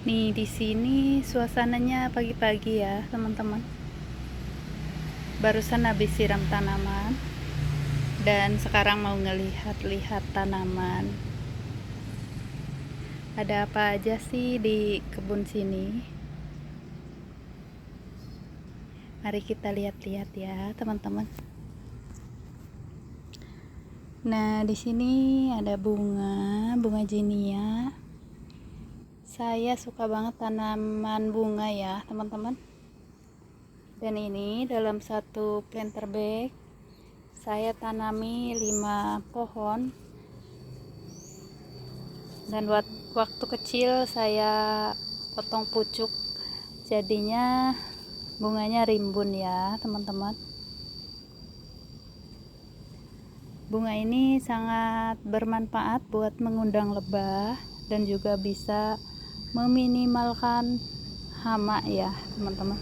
Nih di sini suasananya pagi-pagi ya, teman-teman. Barusan habis siram tanaman dan sekarang mau ngelihat-lihat tanaman. Ada apa aja sih di kebun sini? Mari kita lihat-lihat ya, teman-teman. Nah, di sini ada bunga jinia. Saya suka banget tanaman bunga ya, teman-teman. Dan ini dalam satu planter bag saya tanami 5 pohon. Dan waktu kecil saya potong pucuk, jadinya bunganya rimbun ya, teman-teman. Bunga ini sangat bermanfaat buat mengundang lebah dan juga bisa meminimalkan hama ya, teman-teman.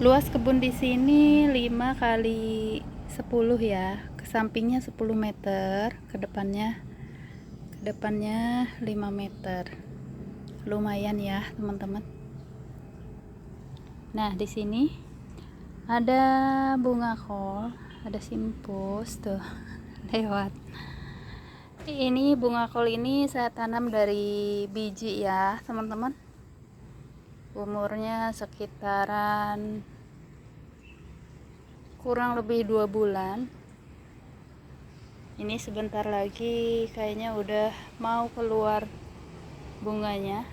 Luas kebun di sini 5 kali 10 ya, ke sampingnya 10 meter, ke depannya 5 meter. Lumayan ya, teman-teman. Nah, di sini ada bunga kol, ada simpus tuh lewat. Ini bunga kol ini saya tanam dari biji ya, teman-teman. Umurnya sekitaran kurang lebih 2 bulan. Ini sebentar lagi kayaknya udah mau keluar bunganya.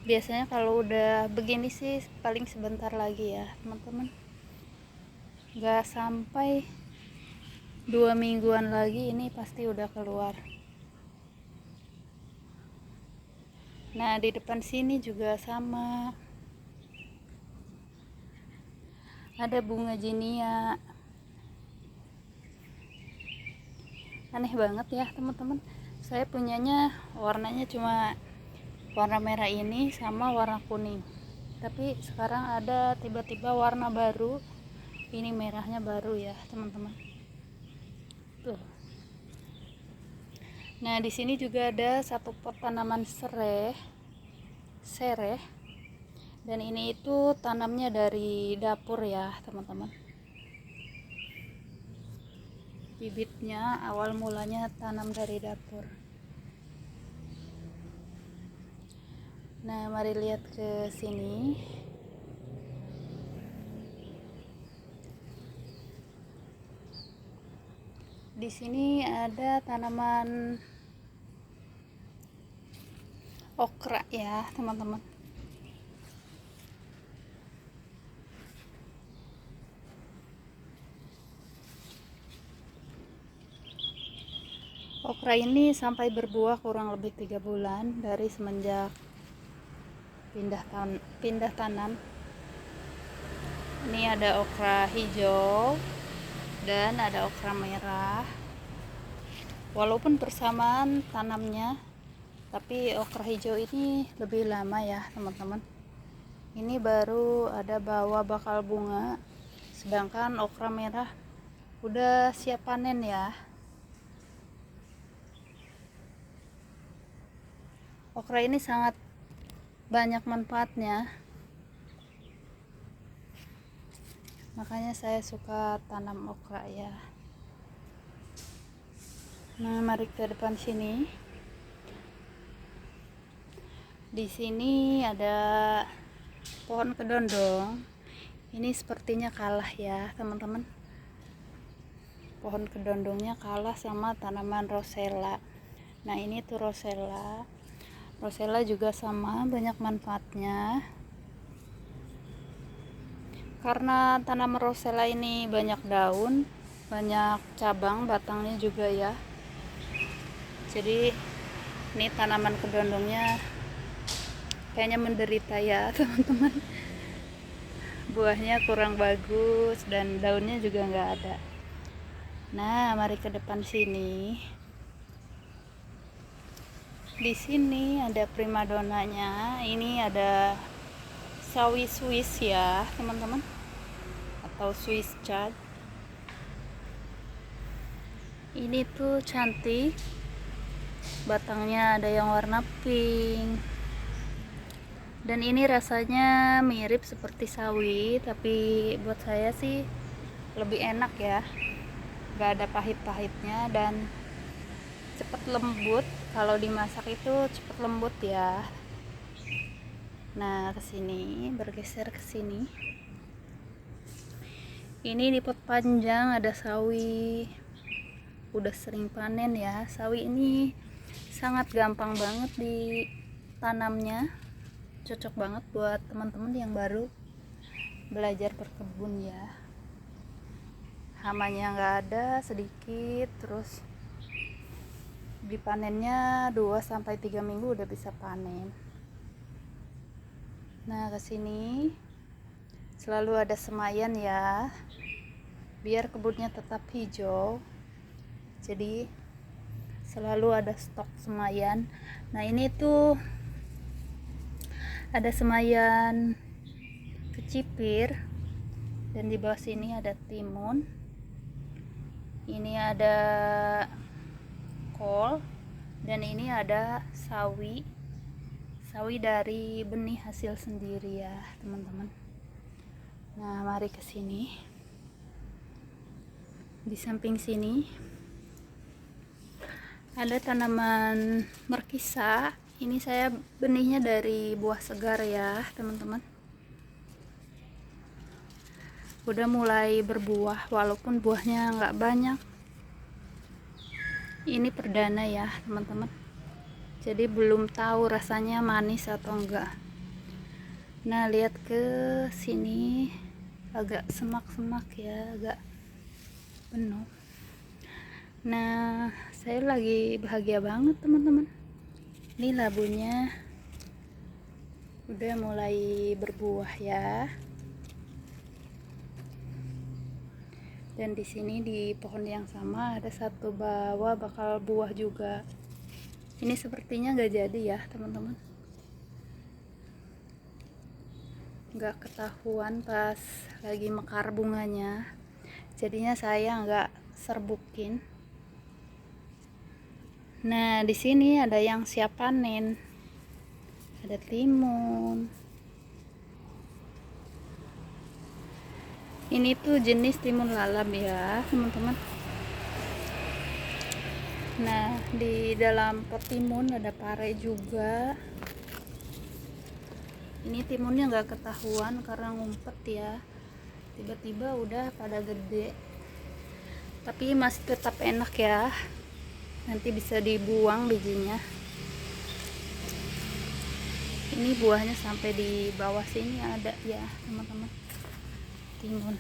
Biasanya kalau udah begini sih paling sebentar lagi ya, teman-teman. Gak sampai 2 mingguan lagi ini pasti udah keluar. Nah, di depan sini juga sama. Ada bunga jinia. Aneh banget ya, teman-teman. Saya punyanya warnanya cuma warna merah ini sama warna kuning. Tapi sekarang ada tiba-tiba warna baru. Ini merahnya baru ya, teman-teman. Tuh. Nah, di sini juga ada satu pot tanaman sereh. Dan ini itu tanamnya dari dapur ya, teman-teman. Bibitnya awal mulanya tanam dari dapur. Nah, mari lihat ke sini. Di sini ada tanaman okra ya, teman-teman. Okra ini sampai berbuah kurang lebih 3 bulan dari semenjak pindah tanam. Ini ada okra hijau dan ada okra merah. Walaupun bersamaan tanamnya, tapi okra hijau ini lebih lama ya, teman-teman. Ini baru ada bakal bunga, sedangkan okra merah udah siap panen ya. Okra ini sangat banyak manfaatnya, makanya saya suka tanam okra ya. Nah, mari ke depan sini. Di sini ada pohon kedondong. Ini sepertinya kalah ya, teman-teman. Pohon kedondongnya kalah sama tanaman rosella. Nah, ini tuh rosella. Rosella juga sama, banyak manfaatnya. Karena tanaman rosella ini banyak daun, banyak cabang, batangnya juga ya. Jadi ini tanaman kedondongnya kayaknya menderita ya, teman-teman. Buahnya kurang bagus dan daunnya juga nggak ada. Nah, mari ke depan sini. Di sini ada primadonanya. Ini ada sawi Swiss ya, teman-teman. Atau Swiss chard. Ini tuh cantik, batangnya ada yang warna pink, dan ini rasanya mirip seperti sawi, tapi buat saya sih lebih enak ya, gak ada pahit-pahitnya dan cepet lembut. Kalau dimasak itu cepet lembut ya. Nah, kesini, bergeser ke sini. Ini di pot panjang ada sawi. Udah sering panen ya. Sawi ini sangat gampang banget ditanamnya. Cocok banget buat teman-teman yang baru belajar berkebun ya. Hamanya nggak ada, sedikit, terus dipanennya 2-3 minggu udah bisa panen. Nah, kesini selalu ada semayan ya, biar kebunnya tetap hijau, jadi selalu ada stok semayan. Nah, ini tuh ada semayan kecipir, dan di bawah sini ada timun, ini ada kol, dan ini ada sawi dari benih hasil sendiri ya teman-teman. Nah, mari ke sini. Di samping sini ada tanaman merkisa. Ini saya benihnya dari buah segar ya teman-teman. Udah mulai berbuah walaupun buahnya nggak banyak. Ini perdana ya teman-teman, jadi belum tahu rasanya manis atau enggak. Nah, lihat ke sini agak semak-semak ya, agak penuh. Nah, saya lagi bahagia banget teman-teman. Ini labunya udah mulai berbuah ya. Dan di sini di pohon yang sama ada satu bawah bakal buah juga. Ini sepertinya nggak jadi ya teman-teman, nggak ketahuan pas lagi mekar bunganya, jadinya saya nggak serbukin. Nah, di sini ada yang siap panen, ada timun. Ini tuh jenis timun lalap ya teman-teman. Nah, di dalam pot timun ada pare juga. Ini timunnya nggak ketahuan karena ngumpet ya, tiba-tiba udah pada gede, tapi masih tetap enak ya, nanti bisa dibuang bijinya. Ini buahnya sampai di bawah sini ada ya teman-teman, timun.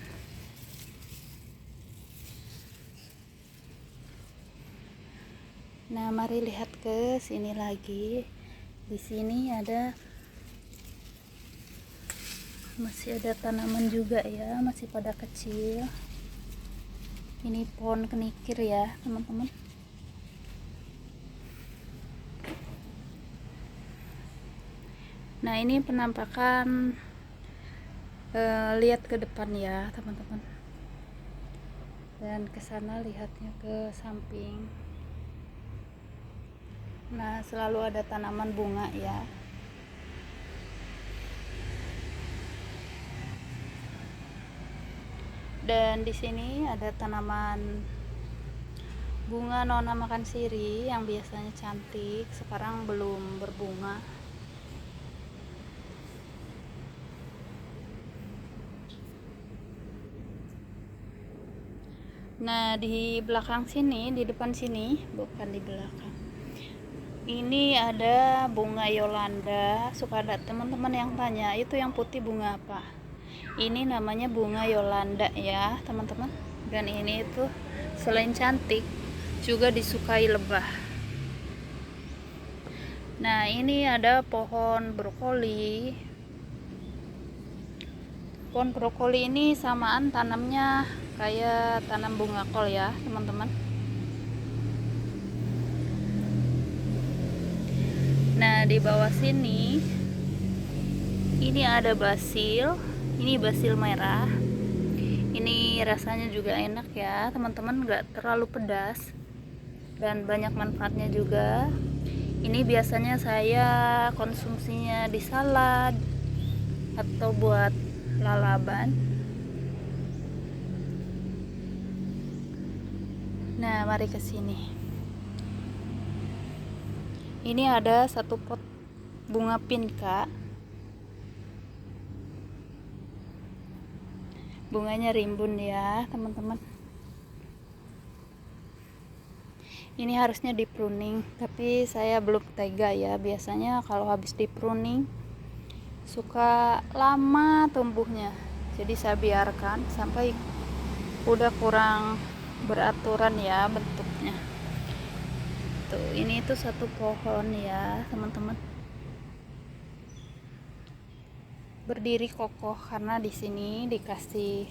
Nah, mari lihat ke sini lagi. Di sini masih ada tanaman juga ya, masih pada kecil. Ini pohon kenikir ya teman-teman. Nah, ini penampakan, lihat ke depan ya teman-teman, dan ke sana lihatnya ke samping. Nah, selalu ada tanaman bunga ya. Dan di sini ada tanaman bunga nona makan siri yang biasanya cantik, sekarang belum berbunga. Nah, di belakang sini, di depan sini, bukan di belakang, ini ada bunga Yolanda. Suka ada teman-teman yang tanya, itu yang putih bunga apa? Ini namanya bunga Yolanda ya teman-teman. Dan ini itu selain cantik juga disukai lebah. Nah, ini ada pohon brokoli. Pohon brokoli ini samaan tanamnya kayak tanam bunga kol ya teman-teman. Nah, di bawah sini ini ada basil. Ini basil merah. Ini rasanya juga enak ya teman-teman, nggak terlalu pedas. dan banyak manfaatnya juga. Ini biasanya saya konsumsinya di salad atau buat lalaban. Nah, mari ke sini. Ini ada satu pot bunga pinka. Bunganya rimbun ya, teman-teman. Ini harusnya di pruning, tapi saya belum tega ya. Biasanya kalau habis di pruning suka lama tumbuhnya, jadi saya biarkan sampai udah kurang beraturan ya bentuknya. Tuh, ini tuh satu pohon ya, teman-teman. Berdiri kokoh karena di sini dikasih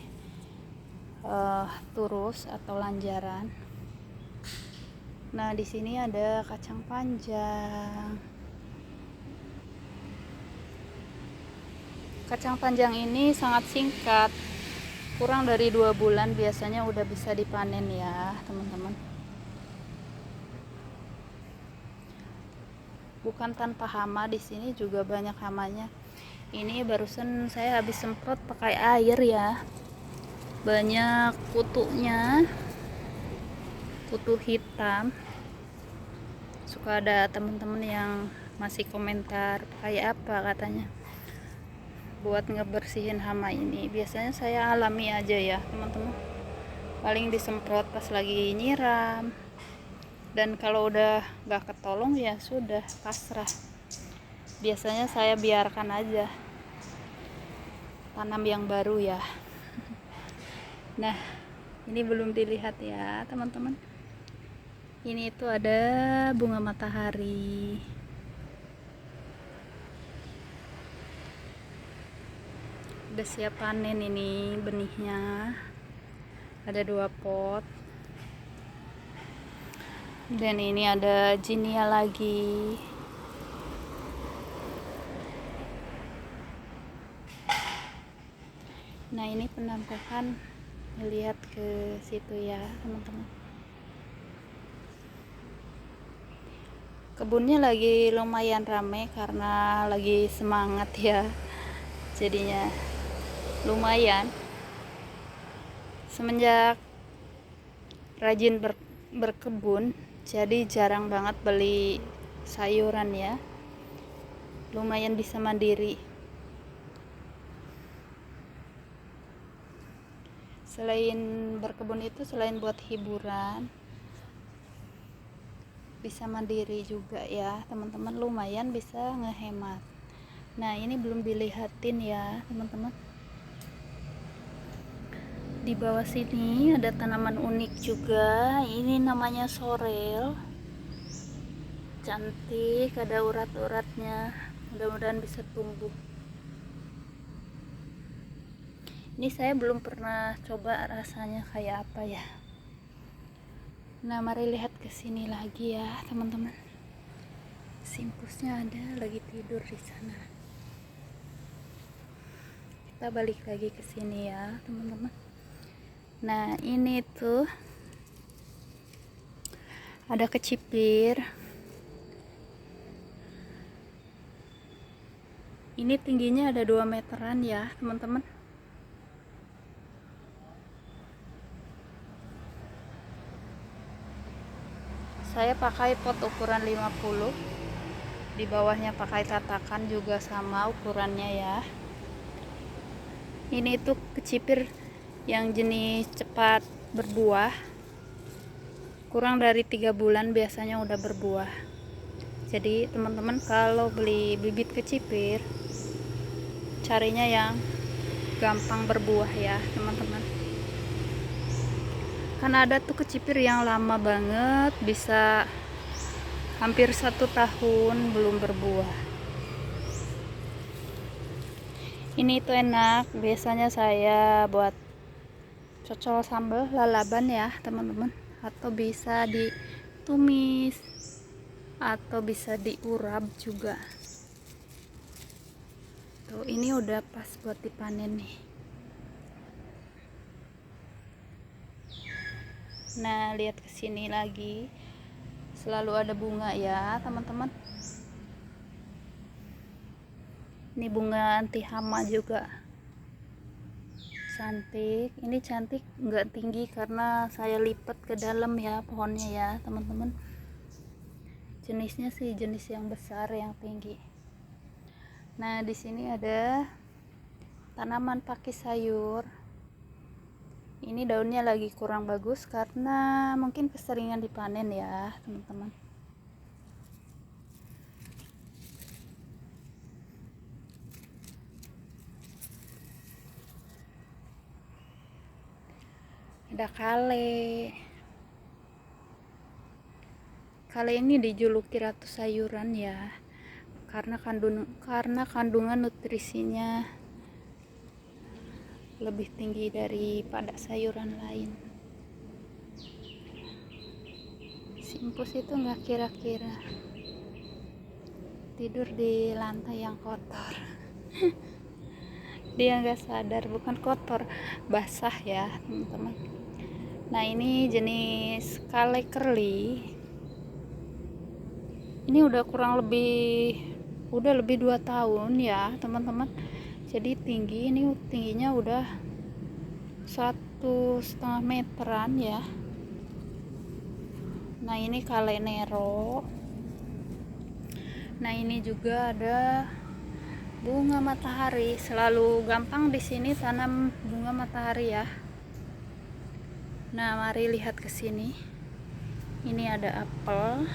turus atau lanjaran. Nah, di sini ada kacang panjang. Kacang panjang ini sangat singkat, kurang dari 2 bulan biasanya udah bisa dipanen ya, teman-teman. Bukan tanpa hama, di sini juga banyak hamanya. Ini barusan saya habis semprot pakai air ya. Banyak kutunya, kutu hitam. Suka ada teman-teman yang masih komentar kayak apa katanya buat ngebersihin hama ini. Biasanya saya alami aja ya, teman-teman. Paling disemprot pas lagi nyiram. Dan kalau udah gak ketolong ya sudah pasrah. Biasanya saya biarkan aja. Tanam yang baru ya. Nah, ini belum dilihat ya, teman-teman. Ini itu ada bunga matahari. Udah siap panen ini benihnya. Ada 2 pot. Dan ini ada jinia lagi. Nah, ini penampakan, lihat ke situ ya, teman-teman. Kebunnya lagi lumayan rame karena lagi semangat ya, jadinya lumayan. Semenjak rajin berkebun, jadi jarang banget beli sayuran ya, lumayan bisa mandiri. Selain berkebun itu, selain buat hiburan, bisa mandiri juga ya, teman-teman. Lumayan bisa ngehemat. Nah, ini belum dilihatin ya, teman-teman. Di bawah sini ada tanaman unik juga. Ini namanya sorel. Cantik, ada urat-uratnya. Mudah-mudahan bisa tumbuh. Ini saya belum pernah coba rasanya kayak apa ya. Nah, mari lihat ke sini lagi ya, teman-teman. Simpusnya ada lagi tidur di sana. Kita balik lagi ke sini ya, teman-teman. Nah, ini tuh ada kecipir. Ini tingginya ada 2 meteran ya, teman-teman. Saya pakai pot ukuran 50. Di bawahnya pakai tatakan juga sama ukurannya ya. Ini tuh kecipir yang jenis cepat berbuah. Kurang dari 3 bulan biasanya udah berbuah. Jadi teman-teman kalau beli bibit kecipir, carinya yang gampang berbuah ya, teman-teman. Karena ada tuh kecipir yang lama banget, bisa hampir 1 tahun belum berbuah. Ini tuh enak, biasanya saya buat cocol sambal lalaban ya, teman-teman. Atau bisa ditumis, atau bisa diurap juga. Tuh, ini udah pas buat dipanen nih. Nah, lihat ke sini lagi. selalu ada bunga ya teman-teman. Ini bunga anti hama juga cantik. Ini cantik, nggak tinggi karena saya lipat ke dalam ya pohonnya ya teman-teman. Jenisnya sih jenis yang besar yang tinggi. Nah di sini ada tanaman pakis sayur. Ini daunnya lagi kurang bagus karena mungkin keseringan dipanen ya teman-teman. Ada kale. Kale ini dijuluki ratu sayuran ya, karena kandungan nutrisinya lebih tinggi daripada sayuran lain. Simpus itu nggak kira-kira tidur di lantai yang kotor. Dia nggak sadar, bukan kotor, basah ya teman-teman. Nah ini jenis kale curly. Ini udah lebih 2 tahun ya teman-teman. Jadi ini tingginya udah 1,5 meteran ya. Nah ini kale nero. Nah ini juga ada bunga matahari. Selalu gampang di sini tanam bunga matahari ya. Nah mari lihat ke sini. Ini ada apel.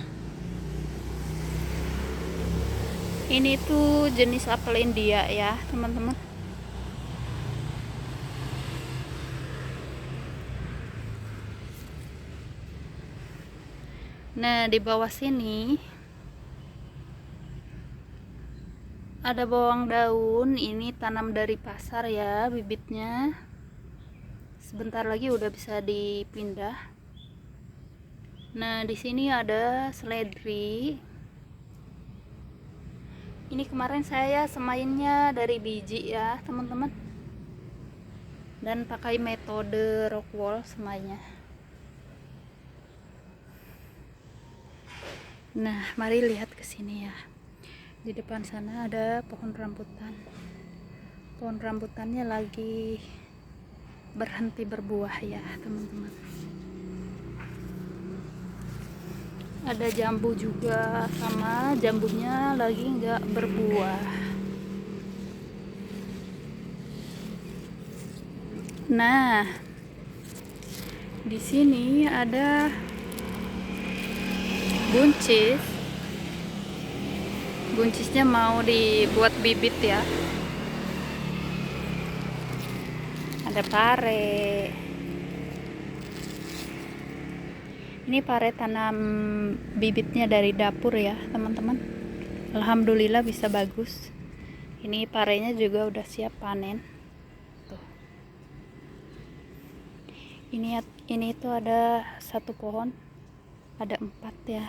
Ini tuh jenis apel India ya teman-teman. Nah di bawah sini ada bawang daun. Ini tanam dari pasar ya bibitnya. Sebentar lagi udah bisa dipindah. Nah di sini ada seledri. Ini kemarin saya semainnya dari biji ya teman-teman, dan pakai metode rock wall semainya. Nah mari lihat ke sini ya. Di depan sana ada pohon rambutan. Pohon rambutannya lagi berhenti berbuah ya teman-teman. Ada jambu juga, sama jambunya lagi nggak berbuah. Nah di sini ada buncis. Buncisnya mau dibuat bibit ya. Ada pare. Ini pare tanam bibitnya dari dapur ya teman-teman. Alhamdulillah bisa bagus. Ini parenya juga udah siap panen. Tuh. Ini tuh ada 1 pohon, ada 4 ya.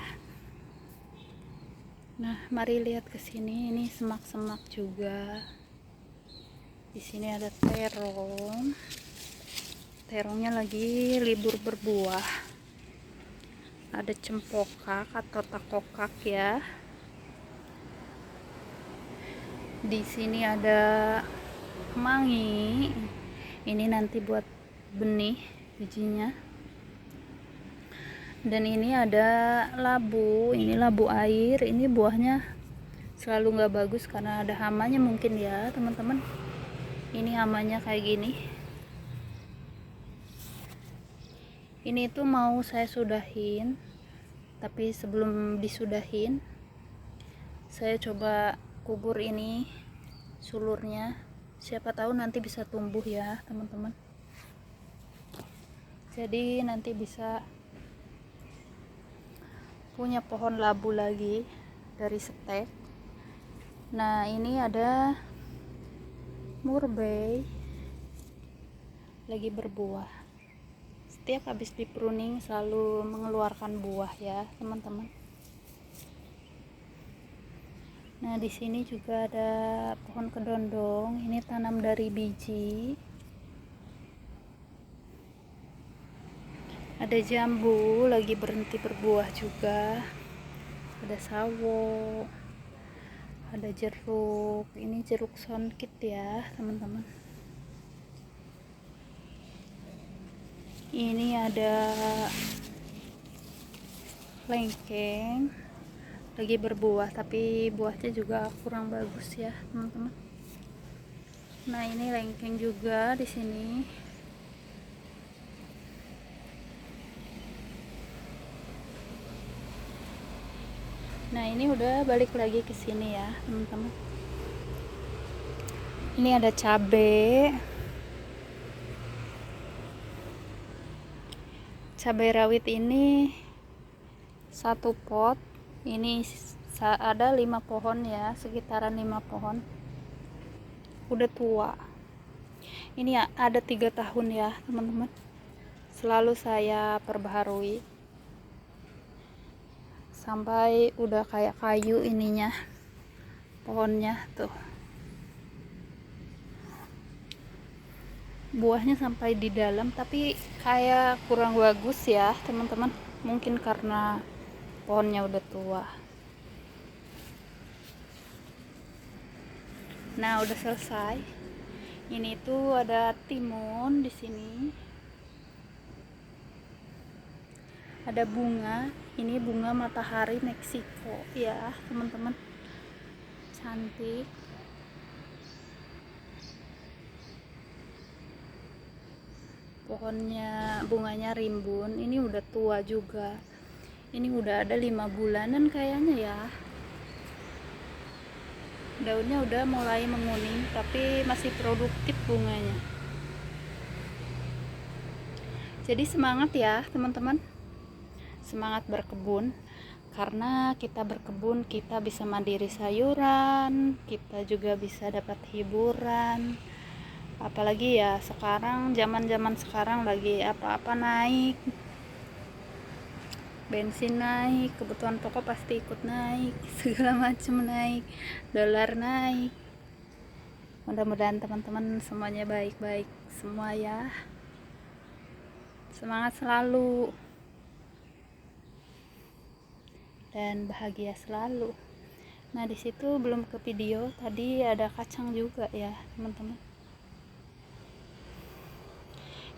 Nah mari lihat ke sini. Ini semak-semak juga. Di sini ada terong. Terongnya lagi libur berbuah. Ada cempokak atau takokak ya. Di sini ada kemangi. Ini nanti buat benih bijinya. Dan ini ada labu. Ini labu air. Ini buahnya selalu nggak bagus karena ada hamanya mungkin ya teman-teman. Ini hamanya kayak gini. Ini tuh mau saya sudahin, tapi sebelum disudahin saya coba kubur ini sulurnya. Siapa tahu nanti bisa tumbuh ya teman-teman. Jadi nanti bisa punya pohon labu lagi dari stek. Nah ini ada murbei lagi berbuah. Setiap habis di pruning selalu mengeluarkan buah ya teman-teman. Nah di sini juga ada pohon kedondong. Ini tanam dari biji. Ada jambu lagi berhenti berbuah juga, ada sawo, ada jeruk. Ini jeruk songkit ya teman-teman. Ini ada lengkeng lagi berbuah, tapi buahnya juga kurang bagus ya teman-teman. Nah, ini lengkeng juga di sini. Nah, ini udah balik lagi ke sini ya teman-teman. Ini ada cabai rawit. Ini satu pot ini ada 5 pohon ya, sekitaran 5 pohon, udah tua. Ini ya, ada 3 tahun ya teman-teman, selalu saya perbaharui sampai udah kayak kayu ininya, pohonnya tuh, buahnya sampai di dalam, tapi kayak kurang bagus ya teman-teman, mungkin karena pohonnya udah tua. Nah, udah selesai. Ini tuh ada timun di sini, ada bunga. Ini bunga matahari Meksiko ya teman-teman, cantik. Pohonnya, bunganya rimbun. Ini udah tua juga, ini udah ada 5 bulanan kayaknya ya. Daunnya udah mulai menguning, tapi masih produktif bunganya. Jadi semangat ya teman-teman, semangat berkebun. Karena kita berkebun, kita bisa mandiri sayuran, kita juga bisa dapat hiburan. Apalagi ya sekarang, zaman sekarang lagi apa-apa naik, bensin naik, kebutuhan pokok pasti ikut naik, segala macam naik, dolar naik. Mudah-mudahan teman-teman semuanya baik-baik semua ya, semangat selalu dan bahagia selalu. Nah, disitu belum ke video, tadi ada kacang juga ya teman-teman.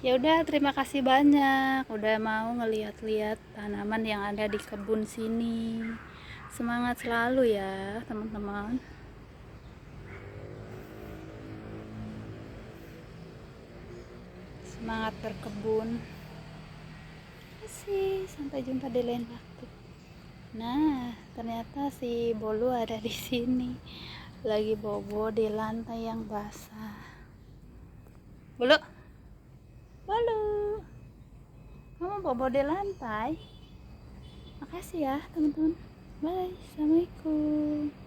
Ya udah, terima kasih banyak udah mau ngeliat-liat tanaman yang ada di kebun sini. Semangat selalu ya teman-teman, semangat berkebun. Terima kasih, sampai jumpa di lain waktu. Nah, ternyata si Bolu ada di sini, lagi bobo di lantai yang basah. Bolu, kamu bobo di lantai. Makasih ya teman-teman. Bye, assalamualaikum.